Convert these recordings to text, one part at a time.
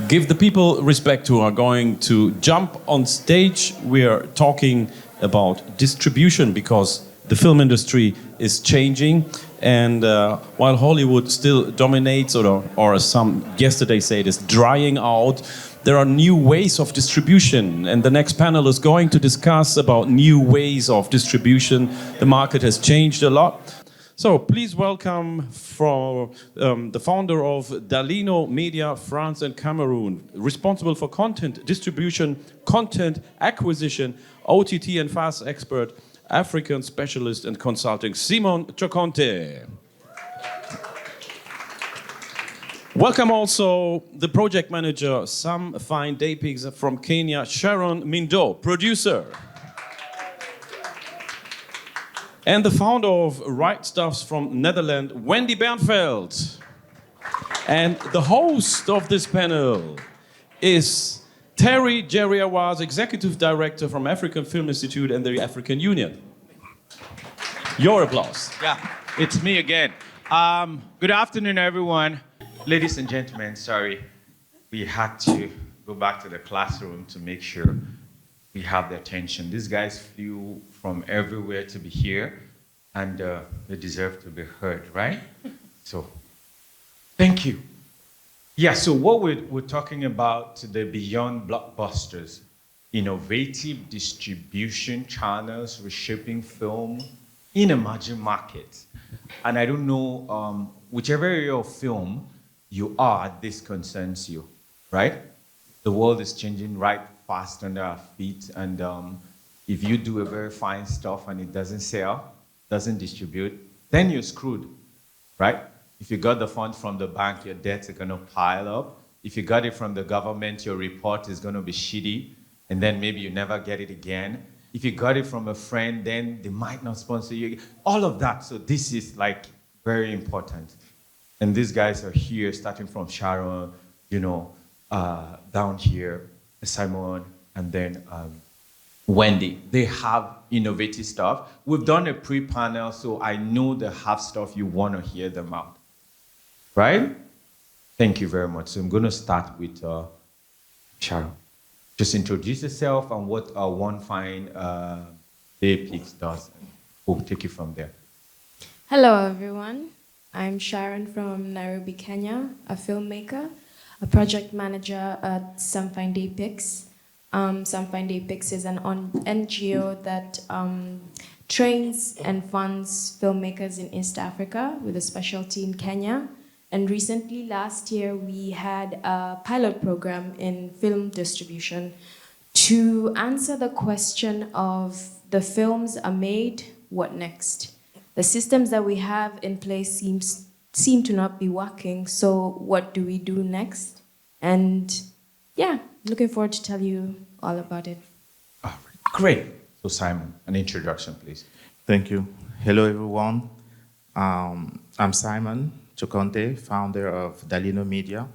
Give the people respect who are going to jump on stage. We are talking about distribution because the film industry is changing, and while Hollywood still dominates, or as some yesterday said, is drying out, there are new ways of distribution, and the next panel is going to discuss about new ways of distribution. The market has changed a lot. So please welcome the founder of Dalino Media France and Cameroon, responsible for content distribution, content acquisition, OTT and fast expert, African specialist and consulting, Tchokonte. Welcome also the project manager, Some Fine Day Pigs from Kenya, Sharon Mindot, producer. And the founder of Right Stuffs from Netherlands, Wendy Bernfeld. And the host of this panel is Terry Jerry Awaz, Executive Director from African Film Institute and the African Union. Your applause. Yeah, it's me again. Good afternoon, everyone. Ladies and gentlemen, sorry, we had to go back to the classroom to make sure we have the attention. These guys flew from everywhere to be here, and they deserve to be heard, right? So, thank you. Yeah, so what we're talking about today, beyond blockbusters, innovative distribution channels, reshaping film in emerging markets. And I don't know, whichever area of film you are, this concerns you, right? The world is changing right fast under our feet, and if you do a very fine stuff and it doesn't sell, doesn't distribute, then you're screwed, right? If you got the funds from the bank, your debts are gonna pile up. If you got it from the government, your report is gonna be shitty, and then maybe you never get it again. If you got it from a friend, then they might not sponsor you. All of that, so this is like very important. And these guys are here, starting from Sharon, down here, Simon, and then Wendy. They have innovative stuff. We've done a pre-panel, so I know they have stuff you want to hear them out. Right? Thank you very much. So I'm going to start with Sharon. Just introduce yourself and what One Fine Day Pigs does. We'll take it from there. Hello, everyone. I'm Sharon from Nairobi, Kenya, a filmmaker, a project manager at Some Fine Day Pigs. Some Fine Day Pigs is an NGO that trains and funds filmmakers in East Africa with a specialty in Kenya. And recently, last year, we had a pilot program in film distribution to answer the question of the films are made, what next? The systems that we have in place seem to not be working, so what do we do next? And yeah, looking forward to tell you all about it. All right. Great. So Simon, an introduction, please. Thank you. Hello, everyone. I'm Simon Tchokonte, founder of Dalino Media.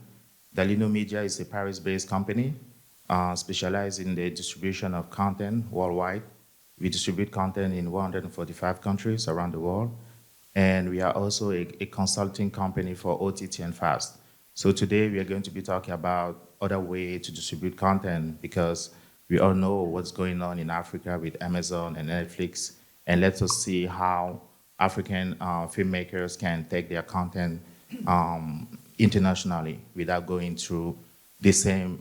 Dalino Media is a Paris-based company specialized in the distribution of content worldwide. We distribute content in 145 countries around the world. And we are also a consulting company for OTT and FAST. So today we are going to be talking about other ways to distribute content because we all know what's going on in Africa with Amazon and Netflix. And let us see how African filmmakers can take their content internationally without going through the same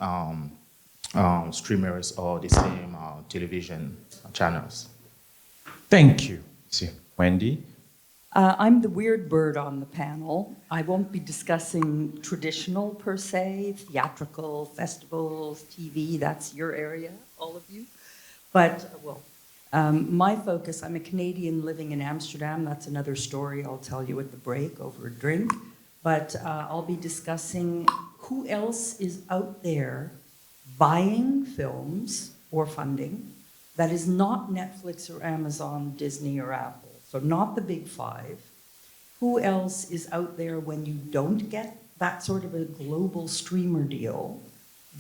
streamers or the same television channels. Thank you. See, Wendy? I'm the weird bird on the panel. I won't be discussing traditional per se, theatrical, festivals, TV, that's your area, all of you. But, my focus, I'm a Canadian living in Amsterdam. That's another story I'll tell you at the break over a drink. But I'll be discussing who else is out there buying films or funding that is not Netflix or Amazon, Disney or Apple. So not the big five. Who else is out there when you don't get that sort of a global streamer deal?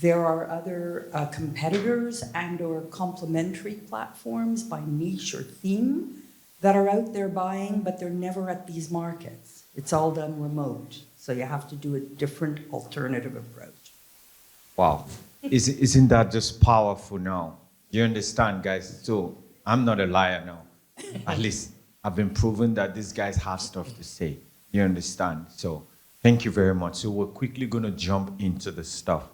There are other competitors and or complementary platforms by niche or theme that are out there buying, but they're never at these markets. It's all done remote. So you have to do a different alternative approach. Wow. Isn't that just powerful now? You understand, guys? So I'm not a liar now. At least I've been proven that these guys have stuff to say. You understand? So thank you very much. So we're quickly going to jump into the stuff.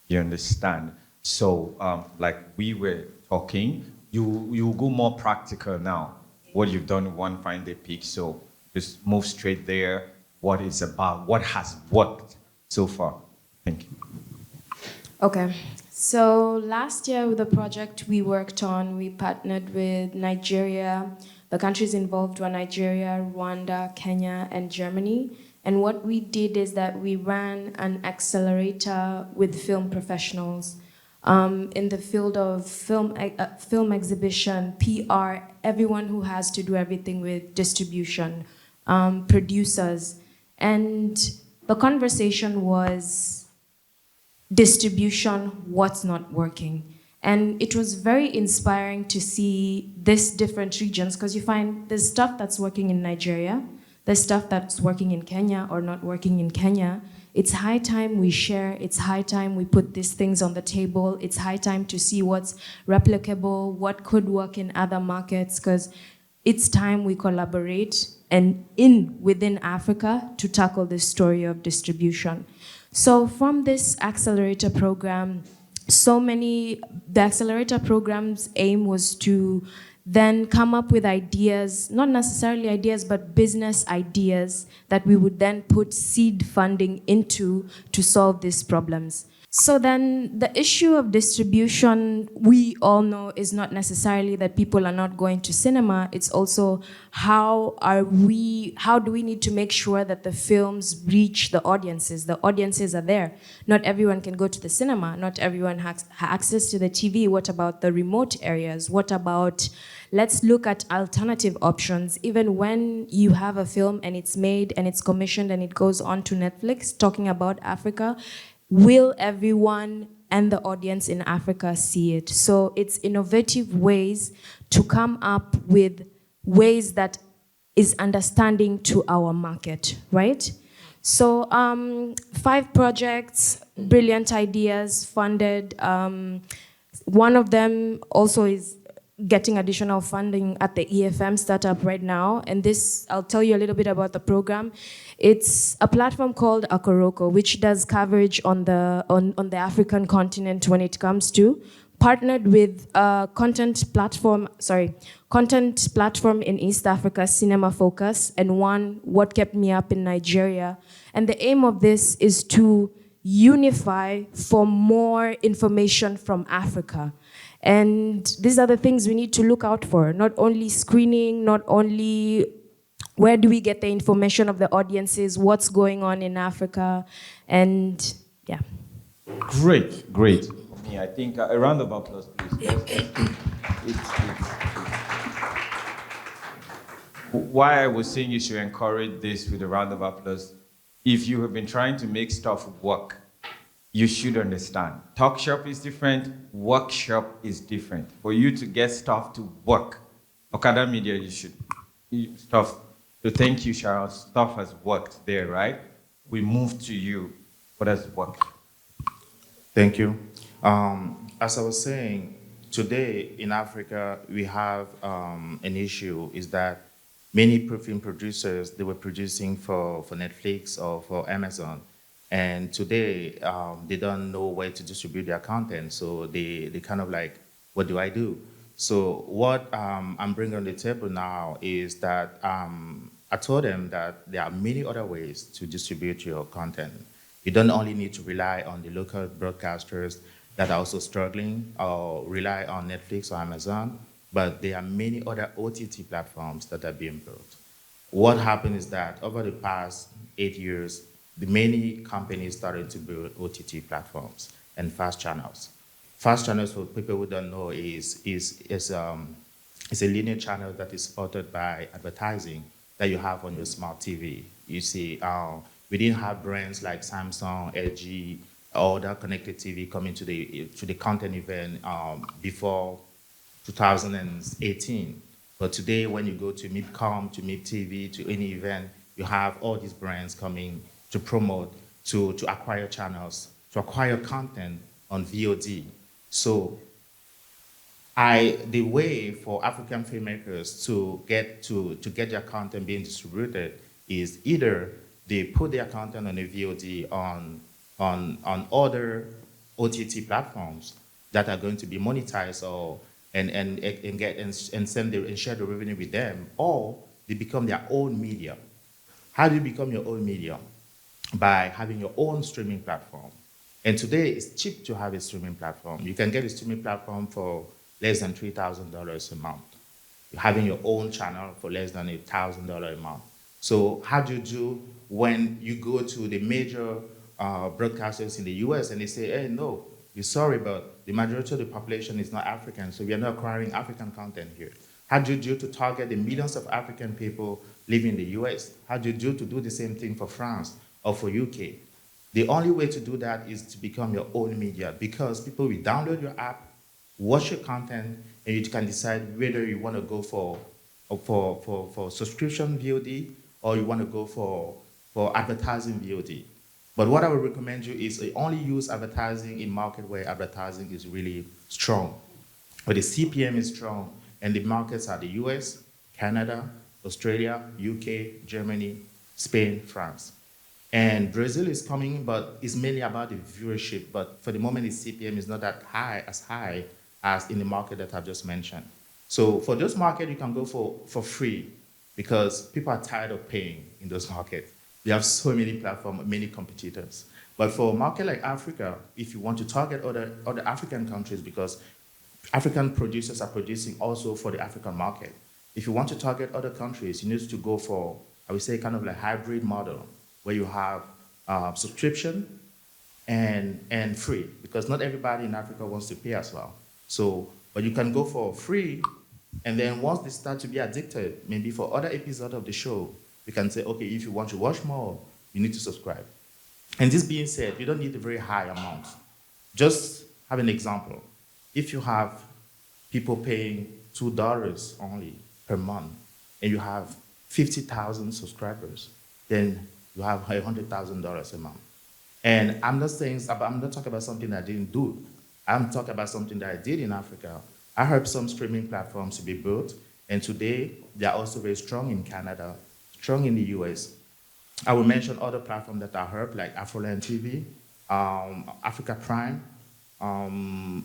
You understand? So like we were talking, you go more practical now. What you've done with One Fine Day Peak. So just move straight there. What it's about. What has worked so far. Thank you. Okay. So last year with the project we worked on, we partnered with Nigeria. The countries involved were Nigeria, Rwanda, Kenya, and Germany. And what we did is that we ran an accelerator with film professionals in the field of film exhibition, PR, everyone who has to do everything with distribution, producers. And the conversation was distribution, what's not working. And it was very inspiring to see these different regions, because you find there's stuff that's working in Nigeria, there's stuff that's working in Kenya or not working in Kenya. It's high time we share, it's high time we put these things on the table, it's high time to see what's replicable, what could work in other markets, because it's time we collaborate and within Africa to tackle this story of distribution. So from this accelerator program, the accelerator program's aim was to then come up with ideas, not necessarily ideas, but business ideas that we would then put seed funding into to solve these problems. So then the issue of distribution, we all know, is not necessarily that people are not going to cinema. It's also how do we need to make sure that the films reach the audiences? The audiences are there. Not everyone can go to the cinema. Not everyone has access to the TV. What about the remote areas? What about, let's look at alternative options. Even when you have a film and it's made and it's commissioned and it goes on to Netflix talking about Africa, will everyone and the audience in Africa see it? So it's innovative ways to come up with ways that is understanding to our market, right? So 5 projects, brilliant ideas, funded. One of them also is getting additional funding at the EFM startup right now. And this, I'll tell you a little bit about the program. It's a platform called Akoroko, which does coverage on the African continent when it comes to, partnered with a content platform in East Africa, Cinema Focus, and one, What Kept Me Up in Nigeria. And the aim of this is to unify for more information from Africa. And these are the things we need to look out for, not only screening, not only where do we get the information of the audiences, what's going on in Africa, and yeah. Great. For me, I think a round of applause, please. Why I was saying you should encourage this with a round of applause, if you have been trying to make stuff work, you should understand. Talk shop is different, workshop is different. For you to get stuff to work, Okada Media, stuff. So thank you, Sharon. Stuff has worked there, right? We move to you. What has worked? Thank you. As I was saying, today in Africa, we have an issue is that many film producers, they were producing for Netflix or for Amazon. And today, they don't know where to distribute their content. So they kind of like, what do I do? So what I'm bringing on the table now is that I told them that there are many other ways to distribute your content. You don't only need to rely on the local broadcasters that are also struggling or rely on Netflix or Amazon, but there are many other OTT platforms that are being built. What happened is that over the past 8 years, the many companies started to build OTT platforms and fast channels. Fast channels, for people who don't know, is a linear channel that is supported by advertising that you have on your smart TV. You see, we didn't have brands like Samsung, LG, or other connected TV coming to the content event before 2018. But today, when you go to MIPCOM, to MIPTV, to any event, you have all these brands coming to promote, to acquire channels, to acquire content on VOD. So the way for African filmmakers to get their content being distributed is either they put their content on a VOD on other OTT platforms that are going to be monetized and share the revenue with them, or they become their own media. How do you become your own media? By having your own streaming platform. And today it's cheap to have a streaming platform. You can get a streaming platform for less than $3,000 a month. You're having your own channel for less than $1,000 a month. So how do you do when you go to the major broadcasters in the US and they say, hey, no, we're sorry, but the majority of the population is not African, so we are not acquiring African content here. How do you do to target the millions of African people living in the US? How do you do to do the same thing for France or for UK? The only way to do that is to become your own media, because people will download your app, watch your content, and you can decide whether you want to go for subscription VOD or you want to go for advertising VOD. But what I would recommend you is only use advertising in market where advertising is really strong, where the CPM is strong, and the markets are the US, Canada, Australia, UK, Germany, Spain, France. And Brazil is coming, but it's mainly about the viewership. But for the moment, its CPM is not that high as in the market that I've just mentioned. So for those markets, you can go for free, because people are tired of paying in those markets. We have so many platforms, many competitors. But for a market like Africa, if you want to target other African countries, because African producers are producing also for the African market. If you want to target other countries, you need to go for, I would say, kind of like hybrid model, where you have subscription and free, because not everybody in Africa wants to pay as well. So, but you can go for free, and then once they start to be addicted, maybe for other episodes of the show, we can say, okay, if you want to watch more, you need to subscribe. And this being said, you don't need a very high amount. Just have an example. If you have people paying $2 only per month, and you have 50,000 subscribers, then you have $100,000 a month. And I'm not talking about something I didn't do. I'm talking about something that I did in Africa. I helped some streaming platforms to be built, and today they are also very strong in Canada, strong in the US. I will mention other platforms that I helped, like Afroland TV, Africa Prime,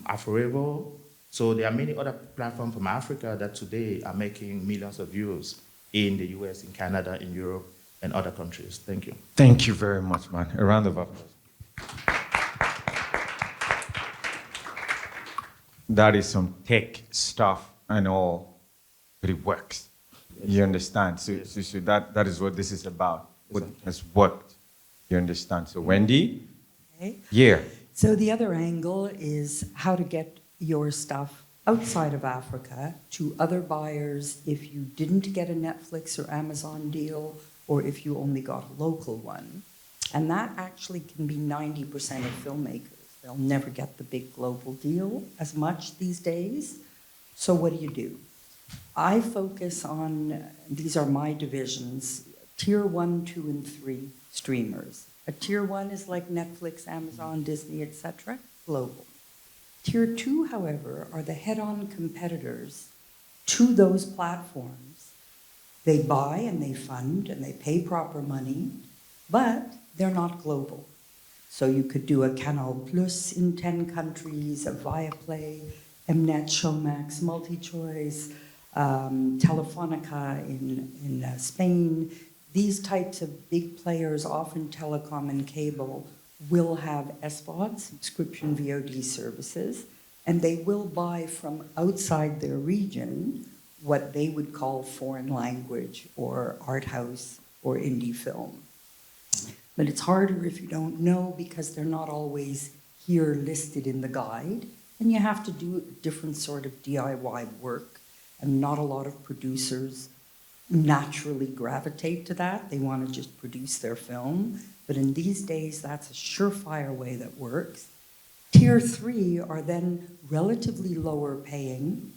Afro. So there are many other platforms from Africa that today are making millions of views in the US, in Canada, in Europe, and other countries. Thank you. Thank you very much, man. A round of applause. That is some tech stuff and all, but it works. Yes. You understand? So, yes. so that is what this is about. What has worked. You understand? So Wendy? Okay. Yeah. So the other angle is how to get your stuff outside of Africa to other buyers if you didn't get a Netflix or Amazon deal, or if you only got a local one. And that actually can be 90% of filmmakers. They'll never get the big global deal as much these days. So what do? I focus on, these are my divisions, tier 1, 2, and 3 streamers. A tier 1 is like Netflix, Amazon, Disney, etc., global. Tier 2, however, are the head-on competitors to those platforms. They buy and they fund and they pay proper money, but they're not global. So you could do a Canal Plus in 10 countries, a Viaplay, Mnet, Showmax, MultiChoice, Telefonica in Spain. These types of big players, often telecom and cable, will have SVOD, subscription VOD services, and they will buy from outside their region what they would call foreign language or art house or indie film. But it's harder if you don't know, because they're not always here listed in the guide, and you have to do a different sort of DIY work, and not a lot of producers naturally gravitate to that. They want to just produce their film, but in these days that's a surefire way that works. Tier 3 are then relatively lower paying,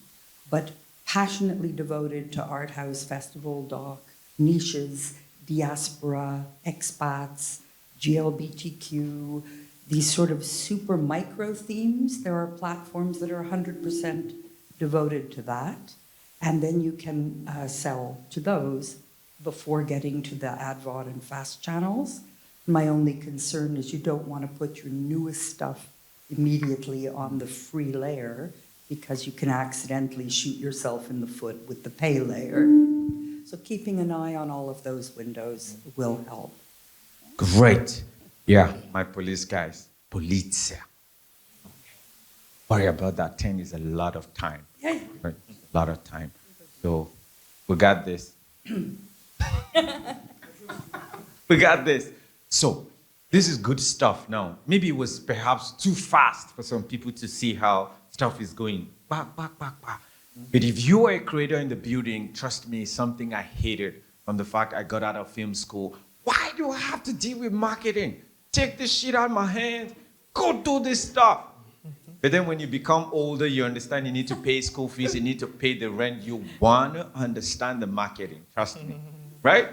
but passionately devoted to art house, festival, doc, niches, diaspora, expats, GLBTQ, these sort of super micro themes, there are platforms that are 100% devoted to that. And then you can sell to those before getting to the AdVOD and fast channels. My only concern is you don't want to put your newest stuff immediately on the free layer because you can accidentally shoot yourself in the foot with the pay layer. So keeping an eye on all of those windows will help. Great. Yeah, my police guys. Polizia. Worry about that. 10 is a lot of time. Yeah. Right? A lot of time. So we got this. We got this. So this is good stuff now. Maybe it was perhaps too fast for some people to see how stuff is going. Back. But if you were a creator in the building, trust me, something I hated from the fact I got out of film school. Why do I have to deal with marketing? Take this shit out of my hands. Go do this stuff. But then when you become older, you understand you need to pay school fees, you need to pay the rent. You want to understand the marketing, trust me. Right?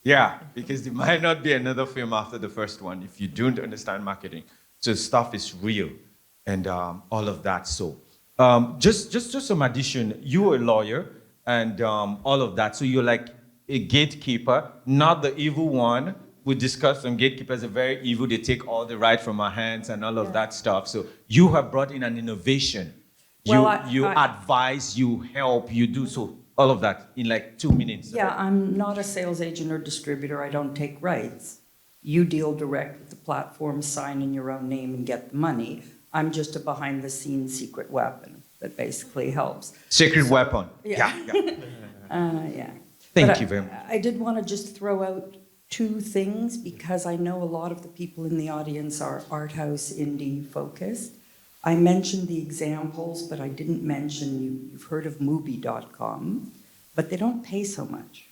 Yeah, because there might not be another film after the first one if you don't understand marketing. So stuff is real and all of that. So just some addition, you're a lawyer and all of that. So you're like a gatekeeper, not the evil one. We discussed some gatekeepers are very evil. They take all the right from our hands and all of that stuff. So you have brought in an innovation. You advise, you help, you do so. All of that in like 2 minutes. Yeah, I'm not a sales agent or distributor. I don't take rights. You deal direct with the platform, sign in your own name and get the money. I'm just a behind-the-scenes secret weapon that basically helps. Secret weapon. Yeah. Yeah. But Thank you very much. I did want to just throw out 2 things because I know a lot of the people in the audience are art house indie focused. I mentioned the examples, but I didn't mention, you've heard of Mubi.com, but they don't pay so much.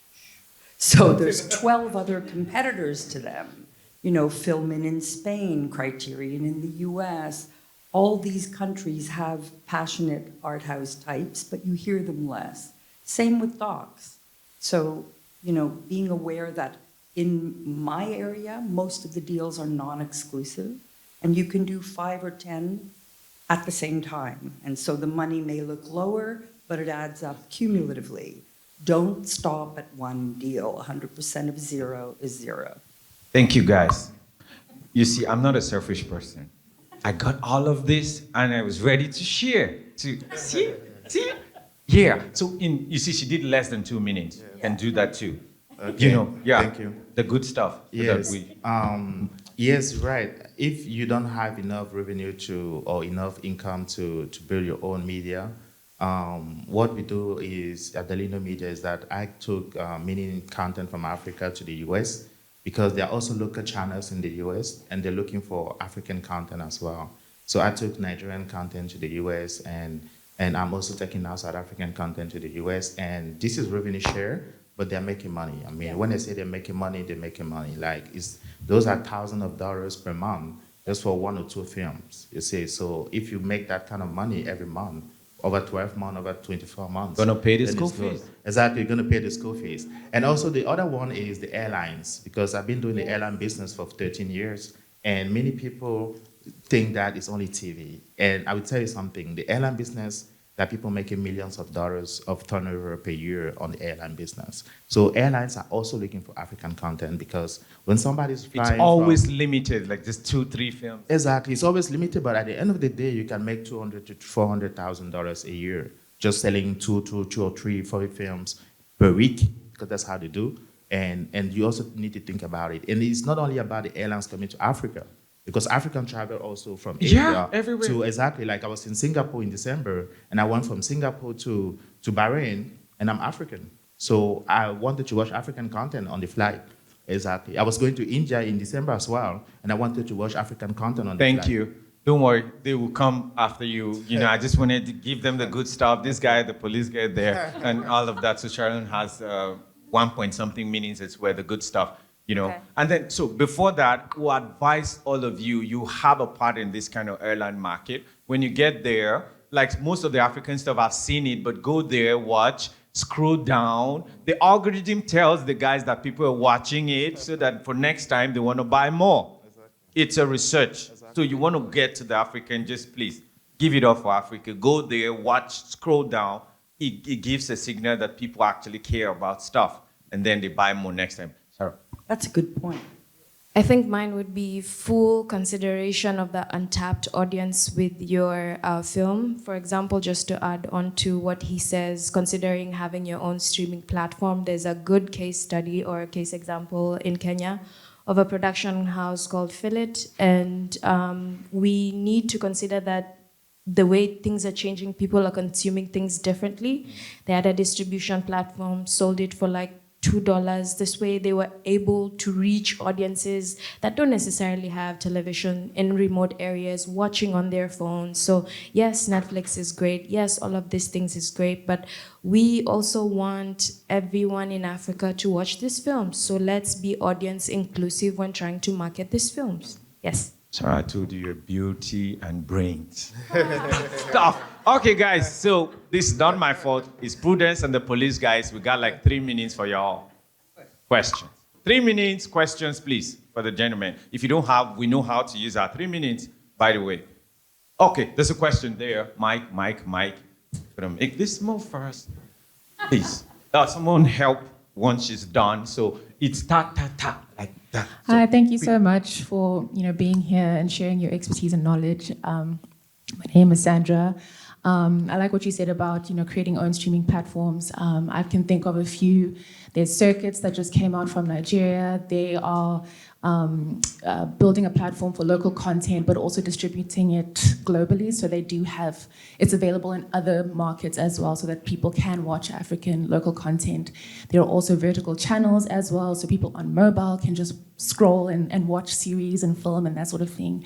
So there's 12 other competitors to them. You know, Filmin in Spain, Criterion in the US. All these countries have passionate art house types, but you hear them less. Same with docs. So, you know, being aware that in my area, most of the deals are non-exclusive, and you can do 5 or 10 at the same time. And so the money may look lower, but it adds up cumulatively. Don't stop at one deal. 100% of zero is zero. Thank you, guys. You see, I'm not a selfish person. I got all of this, and I was ready to share. See? Yeah. So you see, she did less than 2 minutes. You can do that too. Okay. You know, yeah. Thank you. The good stuff. So Yes. that Yes, right. If you don't have enough revenue or enough income to build your own media, what we do is at Dalino Media is that I took mini content from Africa to the US because there are also local channels in the US and they're looking for African content as well. So I took Nigerian content to the US and I'm also taking now South African content to the US, and this is revenue share, but they're making money. I mean, when they say they're making money, they're making money. Like, those are thousands of dollars per month just for 1 or 2 films, you see. So if you make that kind of money every month, over 12 months, over 24 months. Gonna pay the then school it's good. fees. Exactly, you're gonna pay the school fees. And also the other one is the airlines, because I've been doing the airline business for 13 years, and many people think that it's only TV. And I will tell you something, the airline business, there are people making millions of dollars of turnover per year on the airline business. So airlines are also looking for African content because when somebody's flying it's always limited, like just 2-3 films. Exactly, it's always limited, but at the end of the day, you can make $200,000 to $400,000 a year just selling two or three, 4 films per week, because that's how they do. And you also need to think about it. And it's not only about the airlines coming to Africa, because African travel also from Asia everywhere. to exactly, like I was in Singapore in December, and I went from Singapore to Bahrain, and I'm African. So I wanted to watch African content on the flight. Exactly. I was going to India in December as well, and I wanted to watch African content on the flight. Thank you. Don't worry, they will come after you. You know, I just wanted to give them the good stuff. This guy, the police guy there, and all of that. So Sharon has 1 point something meanings. It's where the good stuff, you know. Okay. And then, so before that, we'll advise all of you, you have a part in this kind of airline market. When you get there, like most of the African stuff, I've seen it, but go there, watch, scroll down. The algorithm tells the guys that people are watching it so that for next time they want to buy more. It's a research. So you want to get to the African, just please give it up for Africa. Go there, watch, scroll down. It gives a signal that people actually care about stuff, and then they buy more next time. Sarah. That's a good point. I think mine would be full consideration of the untapped audience with your film. For example, just to add on to what he says, considering having your own streaming platform, there's a good case study or a case example in Kenya of a production house called Fillet, and we need to consider that the way things are changing, people are consuming things differently. They had a distribution platform, sold it for like $2. This way they were able to reach audiences that don't necessarily have television in remote areas, watching on their phones. So yes, Netflix is great. Yes, all of these things is great, but we also want everyone in Africa to watch these films. So let's be audience inclusive when trying to market these films. Yes. Sarah, I told you your beauty and brains. Stuff. Okay, guys, so this is not my fault. It's Prudence and the police guys. We got like 3 minutes for your questions. 3 minutes, questions, please, for the gentleman. If you don't have, we know how to use our 3 minutes, by the way. Okay, there's a question there. Mike. Gonna make this move first. Please. Someone help once she's done. So it's ta, like that. So, Hi, thank you so much for being here and sharing your expertise and knowledge. My name is Sandra. I like what you said about creating own streaming platforms. I can think of a few. There's Circuits that just came out from Nigeria. They are building a platform for local content, but also distributing it globally. So they do have, it's available in other markets as well, so that people can watch African local content. There are also vertical channels as well, so people on mobile can just scroll and watch series and film and that sort of thing.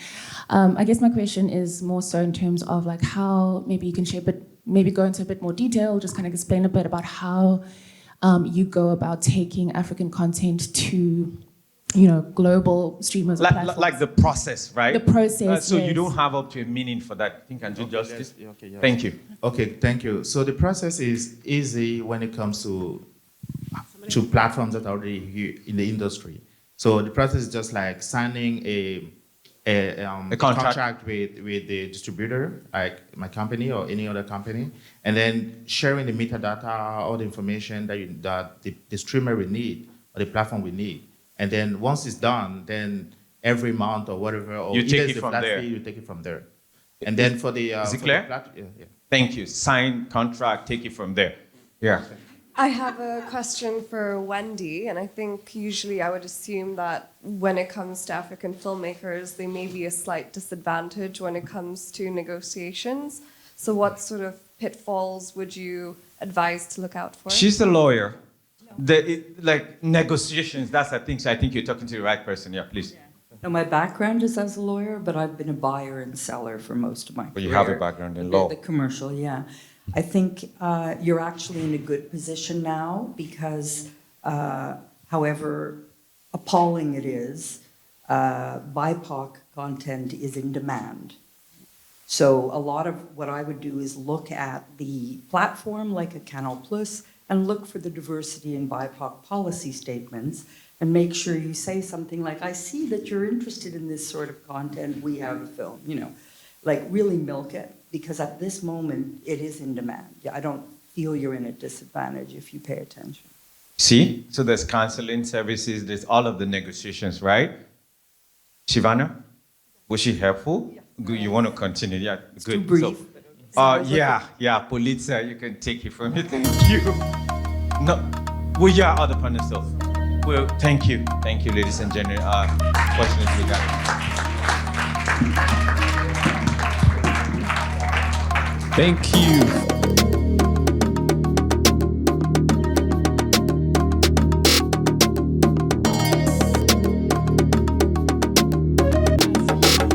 I guess my question is more so in terms of like how maybe you can share, but maybe go into a bit more detail, just kind of explain a bit about how you go about taking African content to global streamers. Like the process, right? The process. So yes. you don't have up to a minute for that. I think I do justice. Yes, okay, yes. Thank you. Okay, thank you. So the process is easy when it comes to platforms that are already here in the industry. So the process is just like signing a contract with the distributor, like my company or any other company, and then sharing the metadata, all the information that the streamer will need or the platform will need. And then once it's done, then every month or whatever, or you take it from there. you take it from there. And then for the is it clear? Yeah. Thank you. Sign contract, take it from there. Yeah. I have a question for Wendy, and I think usually I would assume that when it comes to African filmmakers, there may be a slight disadvantage when it comes to negotiations. So what sort of pitfalls would you advise to look out for? She's a lawyer. Like negotiations, that's I think. So I think you're talking to the right person. Yeah, please. Now, my background is as a lawyer, but I've been a buyer and seller for most of my career. But you have a background in law. The commercial, yeah. I think you're actually in a good position now because, however appalling it is, BIPOC content is in demand. So a lot of what I would do is look at the platform like a Canal Plus and look for the diversity in BIPOC policy statements and make sure you say something like, I see that you're interested in this sort of content, we have a film, like really milk it, because at this moment it is in demand. I don't feel you're in a disadvantage if you pay attention. See, so there's counseling services, there's all of the negotiations, right? Shivana, was she helpful? Yeah. Good. You want to continue? Yeah, it's good. Too brief. Yeah, Politza, you can take it from me. Thank you. No, well, yeah, other panel stuff. Well, thank you, ladies and gentlemen. Fortunately, Thank you.